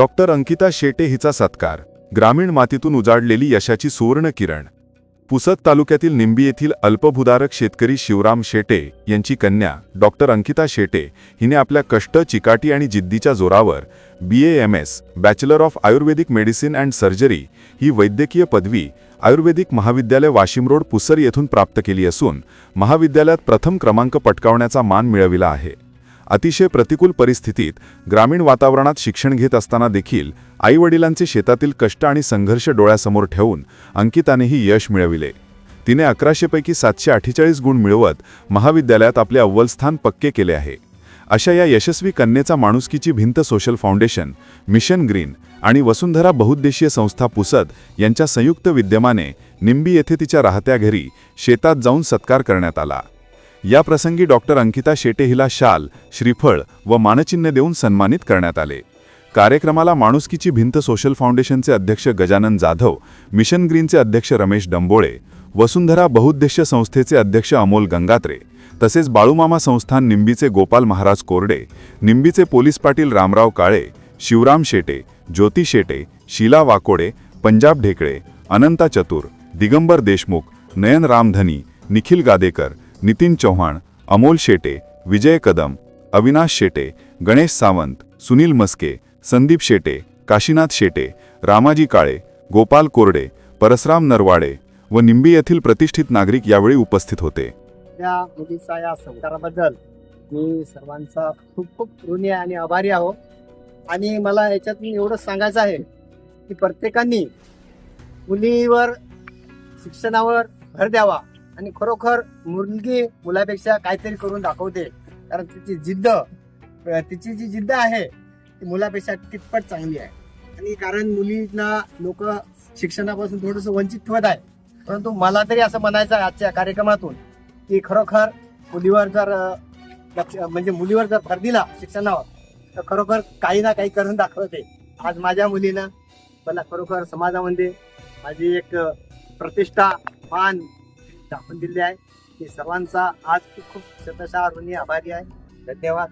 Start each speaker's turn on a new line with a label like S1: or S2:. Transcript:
S1: Doctor Ankita Shete हिचा सत्कार. ग्रामीण मातीतून उजाडलेली यशाची सुवर्ण किरण. पुसद तालुक्यातील निंबी येथील अल्पभूधारक शेतकरी शिवराम शेटे यांची कन्या डॉक्टर अंकिता शेटे हिने आपल्या कष्ट, चिकाटी आणि जिद्दीच्या जोरावर BAMS bachelor of Ayurvedic medicine and surgery ही वैद्यकीय पदवी आयुर्वेदिक महाविद्यालय वाशिम रोड पुसद येथून प्राप्त केली असून महाविद्यालयात प्रथम क्रमांक पटकावण्याचा मान मिळविला आहे. अतिशय प्रतिकूल परिस्थितीत ग्रामीण वातावरणात शिक्षण घेत असताना देखील आईवडिलांचे शेतातील कष्ट आणि संघर्ष डोळ्यासमोर ठेवून अंकितानेही यश मिळविले. तिने 1100 पैकी 748 गुण मिळवत महाविद्यालयात आपले अव्वल स्थान पक्के केले आहे. अशा या यशस्वी कन्येचा माणुसकीची भिंत सोशल फाउंडेशन, मिशन ग्रीन आणि वसुंधरा बहुउद्देशीय संस्था पुसद यांच्या संयुक्त विद्यमाने निंबी येथे तिच्या राहत्या घरी शेतात जाऊन सत्कार करण्यात आला. या प्रसंगी डॉक्टर अंकिता शेटे हिला शाल, श्रीफळ व मानचिन्ह देऊन सन्मानित करण्यात आले. कार्यक्रमाला माणुसकीची भिंत सोशल फाउंडेशनचे अध्यक्ष गजानन जाधव, मिशन ग्रीनचे अध्यक्ष रमेश डंबोळे, वसुंधरा बहुउद्देशीय संस्थेचे अध्यक्ष अमोल गंगात्रे, तसेच बाळूमामा संस्थान निंबीचे गोपाल महाराज कोरडे, निंबीचे पोलीस पाटील रामराव काळे, शिवराम शेटे, ज्योती शेटे, शीला वाकोडे, पंजाब ढेकळे, अनंता चतुर, दिगंबर देशमुख, नयन रामधनी, निखिल गादेकर, नितीन चौहान, अमोल शेटे, विजय कदम, अविनाश शेटे, गणेश सावंत, सुनील मस्के, संदीप शेटे, काशीनाथ शेटे, रामाजी काळे, गोपाल कोरडे, परसराम नरवाडे व निंबी येथील प्रतिष्ठित नागरिक यावेळी उपस्थित होते.
S2: त्या मुलीचा या सत्काराबद्दल मी सर्वांचा खूप खूप ऋणी आणि आभारी आहो. आणि मला याच्यातून एवढंच सांगायचं आहे की प्रत्येकाने मुलीवर शिक्षणावर भर द्यावा आणि खरोखर मुलगी मुलापेक्षा काहीतरी करून दाखवते. कारण तिची जी जिद्द आहे ती मुलापेक्षा कितपत चांगली आहे. आणि कारण मुलीला लोक शिक्षणापासून थोडंसं वंचित ठेवत आहे, परंतु मला तरी असं म्हणायचं आहे आजच्या कार्यक्रमातून की खरोखर मुलीवर जर भर दिला शिक्षणावर तर खरोखर काही ना काही करून दाखवते. आज माझ्या मुलीनं मला खरोखर समाजामध्ये माझी एक प्रतिष्ठा, मान दाखवून दिली आहे. की सर्वांचा आज खूप खूप शतशः ऋणी आभारी आहे. धन्यवाद.